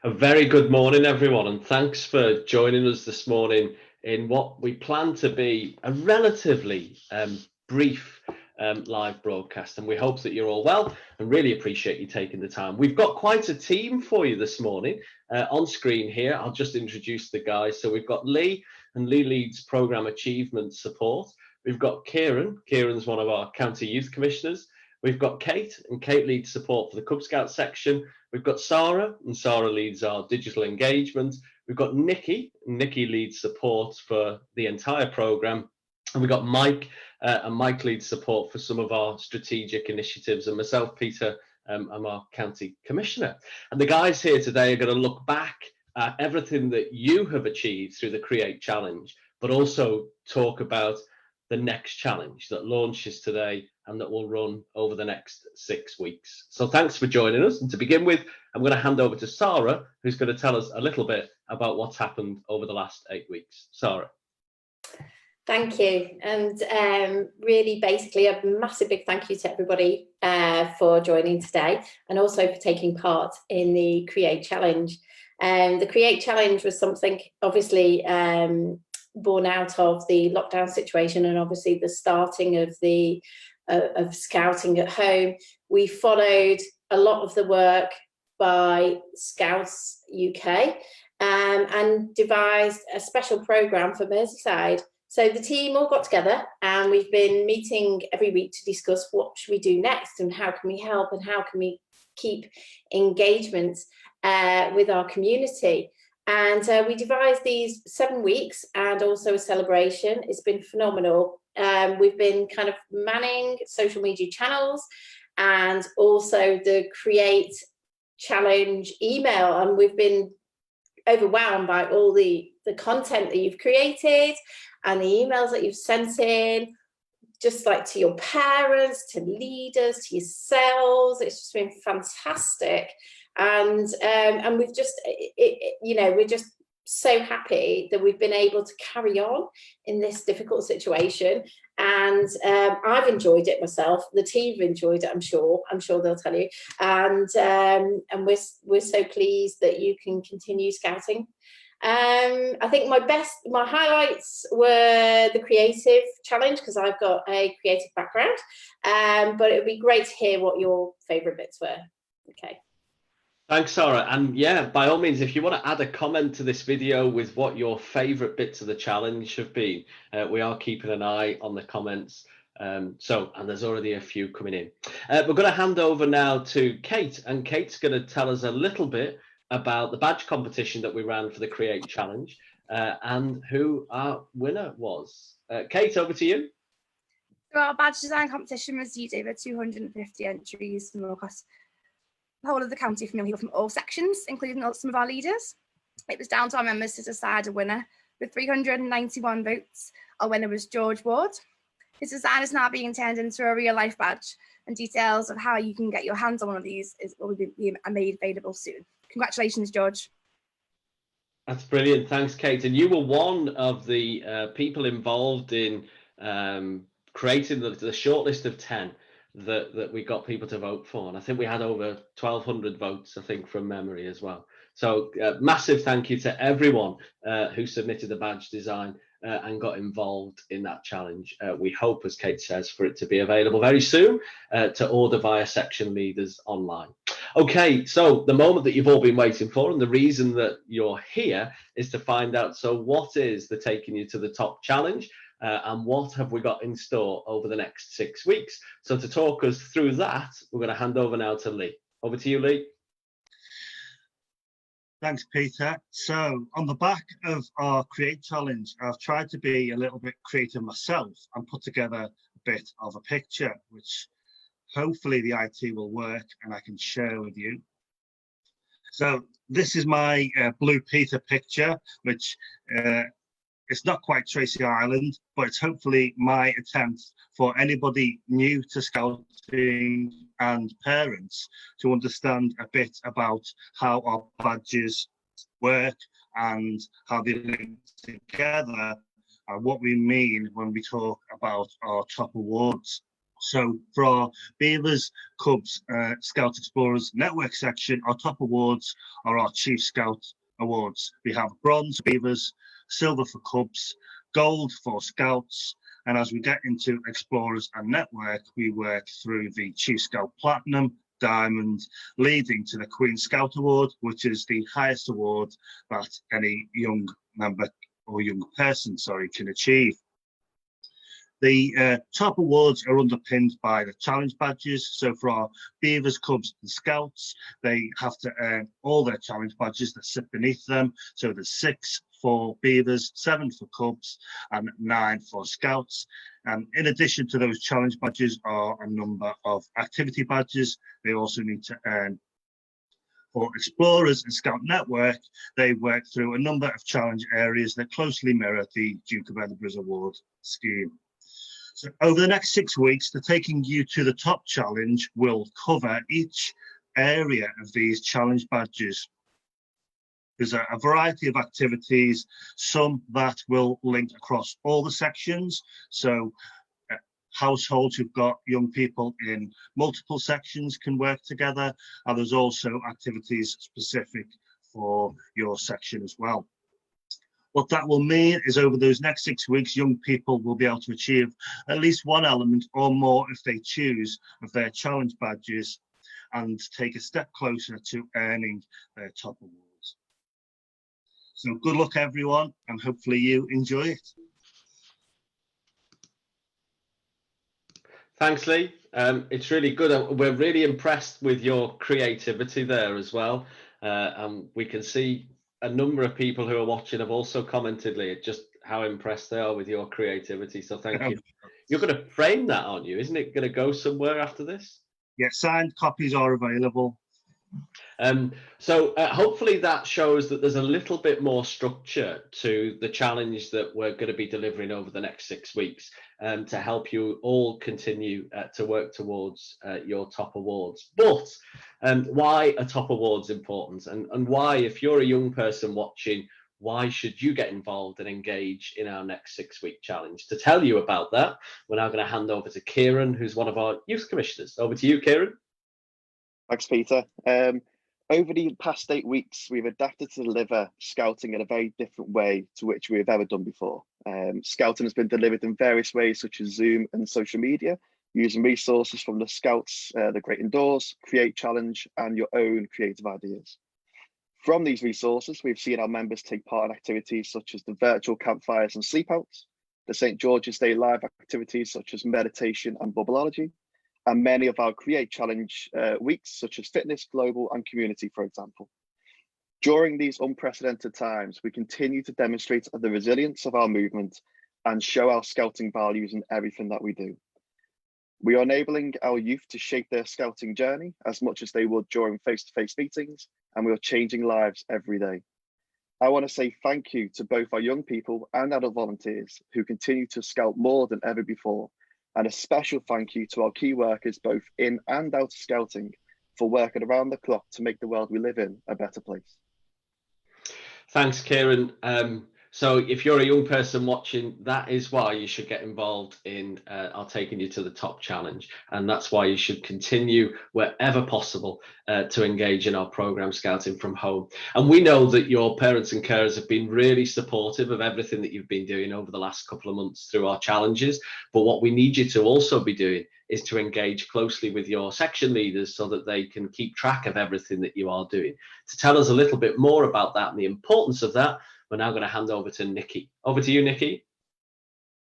A very good morning, everyone, and thanks for joining us this morning in what we plan to be a relatively brief live broadcast. And we hope that you're all well and really appreciate you taking the time. We've got quite a team for you this morning on screen here. I'll just introduce the guys. So we've got Lee, and Lee leads Programme Achievement Support. We've got Kieran. Kieran's one of our County Youth Commissioners. We've got Kate, and Kate leads support for the Cub Scout section. We've got Sarah, and Sarah leads our digital engagement. We've got Nikki, and Nikki leads support for the entire programme. And we've got Mike, and Mike leads support for some of our strategic initiatives. And myself, Peter, I'm our County Commissioner. And the guys here today are going to look back at everything that you have achieved through the Create Challenge, but also talk about the next challenge that launches today and that will run over the next 6 weeks. So thanks for joining us. And to begin with, I'm going to hand over to Sarah, who's going to tell us a little bit about what's happened over the last 8 weeks. Sarah. Thank you. And really, basically, a massive big thank you to everybody for joining today and also for taking part in the Create Challenge. The Create Challenge was something, obviously, born out of the lockdown situation and obviously the starting of the of scouting at home. We followed a lot of the work by Scouts UK and devised a special programme for Merseyside. So the team all got together and we've been meeting every week to discuss what should we do next and how can we help and how can we keep engagement with our community. And we devised these 7 weeks and also a celebration. It's been phenomenal. We've been kind of manning social media channels and also the Create Challenge email. And we've been overwhelmed by all the content that you've created and the emails that you've sent in, just like to your parents, to leaders, to yourselves. It's just been fantastic. And we've just, we're just so happy that we've been able to carry on in this difficult situation. And I've enjoyed it myself. The team have enjoyed it, I'm sure they'll tell you. And we're so pleased that you can continue scouting. I think my highlights were the creative challenge because I've got a creative background. But it would be great to hear what your favourite bits were. Okay. Thanks, Sarah. And yeah, by all means, if you want to add a comment to this video with what your favourite bits of the challenge have been, we are keeping an eye on the comments. And there's already a few coming in. We're going to hand over now to Kate, and Kate's going to tell us a little bit about the badge competition that we ran for the Create Challenge and who our winner was. Kate, over to you. So our badge design competition received over 250 entries from across the whole of the county from people from all sections, including some of our leaders. It was down to our members to decide a winner. With 391 votes, our winner was George Ward. His design is now being turned into a real life badge, and details of how you can get your hands on one of these will be made available soon. Congratulations, George. That's brilliant. Thanks, Kate. And you were one of the people involved in creating the shortlist of 10 that we got people to vote for. And I think we had over 1,200 votes, I think, from memory as well. So massive thank you to everyone who submitted the badge design and got involved in that challenge. We hope, as Kate says, for it to be available very soon to order via section leaders online. Okay, so the moment that you've all been waiting for and the reason that you're here is to find out, so what is the Taking You to the Top challenge? And what have we got in store over the next 6 weeks? So to talk us through that, we're going to hand over now to Lee. Over to you, Lee. Thanks, Peter. So on the back of our Create Challenge, I've tried to be a little bit creative myself and put together a bit of a picture, which hopefully the IT will work and I can share with you. So this is my Blue Peter picture, which it's not quite Tracy Island, but it's hopefully my attempt for anybody new to scouting and parents to understand a bit about how our badges work and how they link together and what we mean when we talk about our top awards. So for our Beavers, Cubs, Scout Explorers Network section, our top awards are our Chief Scout Awards. We have bronze for Beavers, silver for Cubs, gold for Scouts, and as we get into Explorers and Network, we work through the Chief Scout Platinum, Diamond, leading to the Queen Scout Award, which is the highest award that any young member or young person, can achieve. The top awards are underpinned by the challenge badges. So for our Beavers, Cubs and Scouts, they have to earn all their challenge badges that sit beneath them. So there's 6 for Beavers, 7 for Cubs and 9 for Scouts. And in addition to those challenge badges are a number of activity badges they also need to earn. For Explorers and Scout Network, they work through a number of challenge areas that closely mirror the Duke of Edinburgh's award scheme. So over the next 6 weeks, the Taking You to the Top challenge will cover each area of these challenge badges. There's a variety of activities, some that will link across all the sections. So households who've got young people in multiple sections can work together, and there's also activities specific for your section as well. What that will mean is over those next 6 weeks, young people will be able to achieve at least one element or more if they choose of their challenge badges and take a step closer to earning their top awards. So good luck everyone, and hopefully you enjoy it. Thanks, Lee. It's really good. We're really impressed with your creativity there as well. And we can see a number of people who are watching have also commented, Lee, just how impressed they are with your creativity. So thank you. You're going to frame that, aren't you? Isn't it going to go somewhere after this? Yeah, signed copies are available. So hopefully that shows that there's a little bit more structure to the challenge that we're going to be delivering over the next 6 weeks to help you all continue to work towards your top awards. But why are top awards important, and why, if you're a young person watching, why should you get involved and engage in our next 6-week challenge? To tell you about that, we're now going to hand over to Kieran, who's one of our youth commissioners. Over to you, Kieran. Thanks, Peter. Over the past 8 weeks, we've adapted to deliver scouting in a very different way to which we have ever done before. Scouting has been delivered in various ways, such as Zoom and social media, using resources from the Scouts, the Great Indoors, Create Challenge, and your own creative ideas. From these resources, we've seen our members take part in activities such as the virtual campfires and sleepouts, the St. George's Day live activities such as meditation and bubbleology, and many of our Create Challenge weeks, such as fitness, global, and community, for example. During these unprecedented times, we continue to demonstrate the resilience of our movement and show our scouting values in everything that we do. We are enabling our youth to shape their scouting journey as much as they would during face-to-face meetings, and we are changing lives every day. I want to say thank you to both our young people and adult volunteers who continue to scout more than ever before, and a special thank you to our key workers both in and out of scouting for working around the clock to make the world we live in a better place. Thanks, Kieran. So if you're a young person watching, that is why you should get involved in our Taking You to the Top challenge. And that's why you should continue wherever possible to engage in our program Scouting from Home. And we know that your parents and carers have been really supportive of everything that you've been doing over the last couple of months through our challenges. But what we need you to also be doing is to engage closely with your section leaders so that they can keep track of everything that you are doing. To tell us a little bit more about that and the importance of that, we're now going to hand over to Nikki. Over to you, Nikki.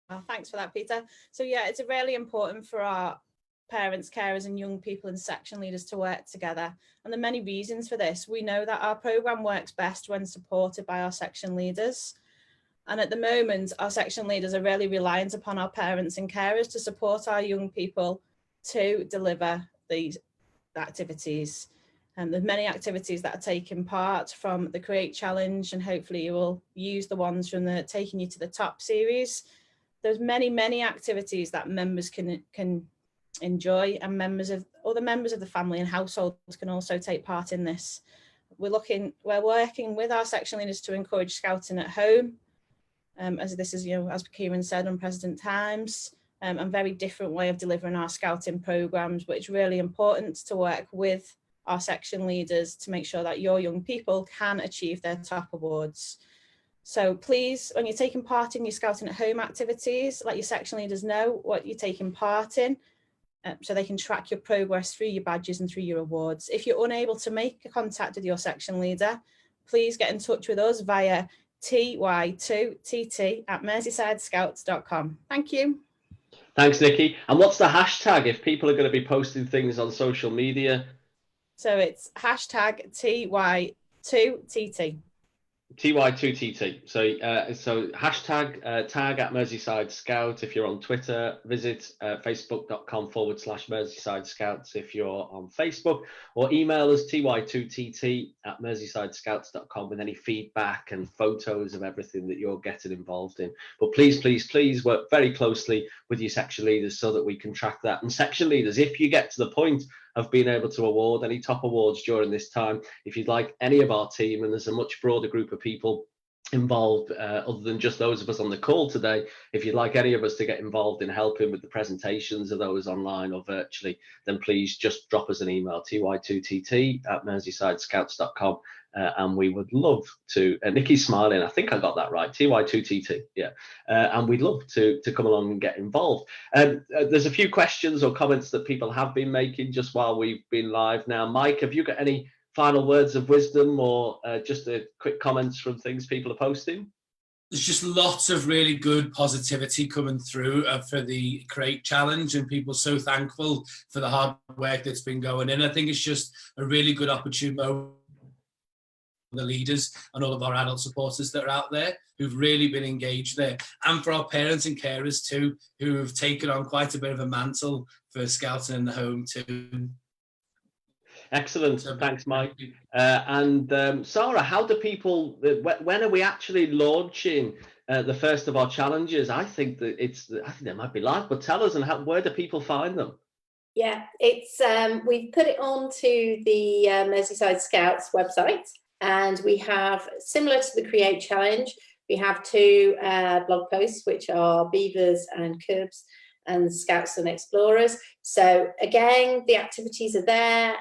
Well, thanks for that, Peter. So yeah, it's really important for our parents, carers and young people and section leaders to work together. And there are many reasons for this. We know that our programme works best when supported by our section leaders. And at the moment, our section leaders are really reliant upon our parents and carers to support our young people to deliver these activities. And there's many activities that are taking part from the Create Challenge, and hopefully you will use the ones from the Taking You to the Top series. There's many activities that members can enjoy, and other members of the family and households can also take part in this. We're working with our section leaders to encourage scouting at home, as this is, as Kieran said, unprecedented times. and very different way of delivering our scouting programs, but it's really important to work with our section leaders to make sure that your young people can achieve their top awards. So please, when you're taking part in your scouting at home activities, let your section leaders know what you're taking part in, so they can track your progress through your badges and through your awards. If you're unable to make a contact with your section leader, please get in touch with us via TY2TT@merseysidescouts.com. Thank you. Thanks, Nikki. And what's the hashtag if people are going to be posting things on social media? So it's hashtag TY2TT. TY2TT. So hashtag tag at Merseyside Scout if you're on Twitter. Visit facebook.com/Merseyside Scouts if you're on Facebook, or email us TY2TT@MerseysideScouts.com with any feedback and photos of everything that you're getting involved in. But please, please, please work very closely with your section leaders so that we can track that. And section leaders, if you get to the point of being able to award any top awards during this time, if you'd like any of our team, and there's a much broader group of people involved other than just those of us on the call today, if you'd like any of us to get involved in helping with the presentations of those online or virtually, then please just drop us an email, ty2tt@merseysidescouts.com, and we would love to, Nikki's smiling, I think I got that right, TY2TT, yeah, and we'd love to come along and get involved. There's a few questions or comments that people have been making just while we've been live now. Mike, have you got any final words of wisdom, or just a quick comments from things people are posting? There's just lots of really good positivity coming through for the Create Challenge, and people so thankful for the hard work that's been going in. I think it's just a really good opportunity for the leaders and all of our adult supporters that are out there who've really been engaged there, and for our parents and carers too, who have taken on quite a bit of a mantle for scouting in the home too. Excellent. Thanks, Mike. Sarah, how do people, when are we actually launching the first of our challenges? I think they might be live, but tell us, and where do people find them? Yeah, it's we've put it onto the Merseyside Scouts website, and we have, similar to the Create Challenge, we have two blog posts, which are Beavers and Cubs and Scouts and Explorers. So again, the activities are there,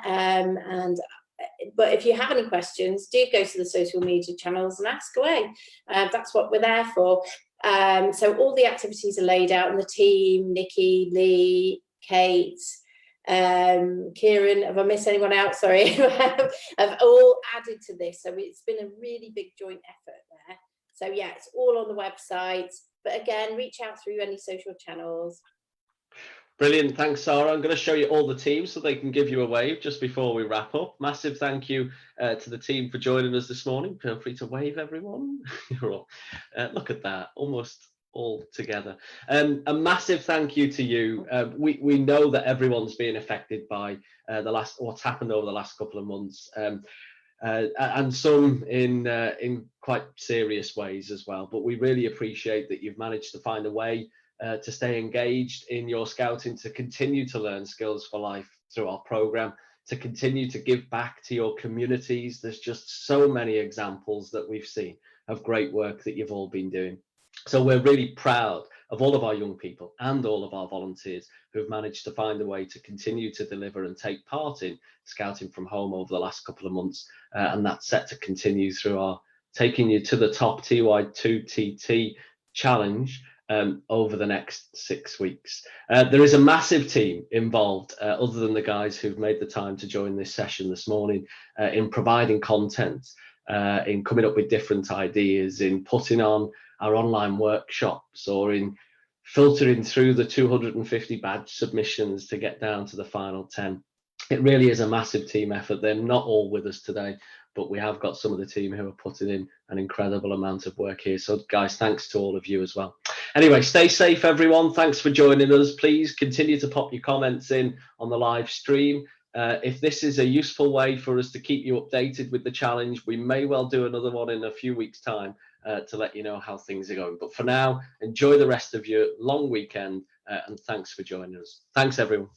but if you have any questions, do go to the social media channels and ask away. That's what we're there for. So all the activities are laid out, and the team, Nikki, Lee, Kate, Kieran, have I missed anyone out? Sorry, have all added to this. So it's been a really big joint effort there. So yeah, it's all on the website. But again, reach out through any social channels. Brilliant. Thanks, Sarah. I'm going to show you all the teams so they can give you a wave just before we wrap up. Massive thank you to the team for joining us this morning. Feel free to wave, everyone. You're all, look at that, almost all together. A massive thank you to you. We know that everyone's being affected by what's happened over the last couple of months. And some in quite serious ways as well. But we really appreciate that you've managed to find a way to stay engaged in your scouting, to continue to learn skills for life through our program, to continue to give back to your communities. There's just so many examples that we've seen of great work that you've all been doing. So we're really proud of all of our young people and all of our volunteers who've managed to find a way to continue to deliver and take part in scouting from home over the last couple of months. And that's set to continue through our Taking You to the Top TY2TT Challenge over the next 6 weeks. There is a massive team involved, other than the guys who've made the time to join this session this morning, in providing content, in coming up with different ideas, in putting on our online workshops, or in filtering through the 250 badge submissions to get down to the final 10. It really is a massive team effort. They're not all with us today, but we have got some of the team who are putting in an incredible amount of work here. So guys, thanks to all of you as well. Anyway, stay safe, everyone. Thanks for joining us. Please continue to pop your comments in on the live stream. If this is a useful way for us to keep you updated with the challenge, we may well do another one in a few weeks' time to let you know how things are going. But for now, enjoy the rest of your long weekend, and thanks for joining us. Thanks, everyone.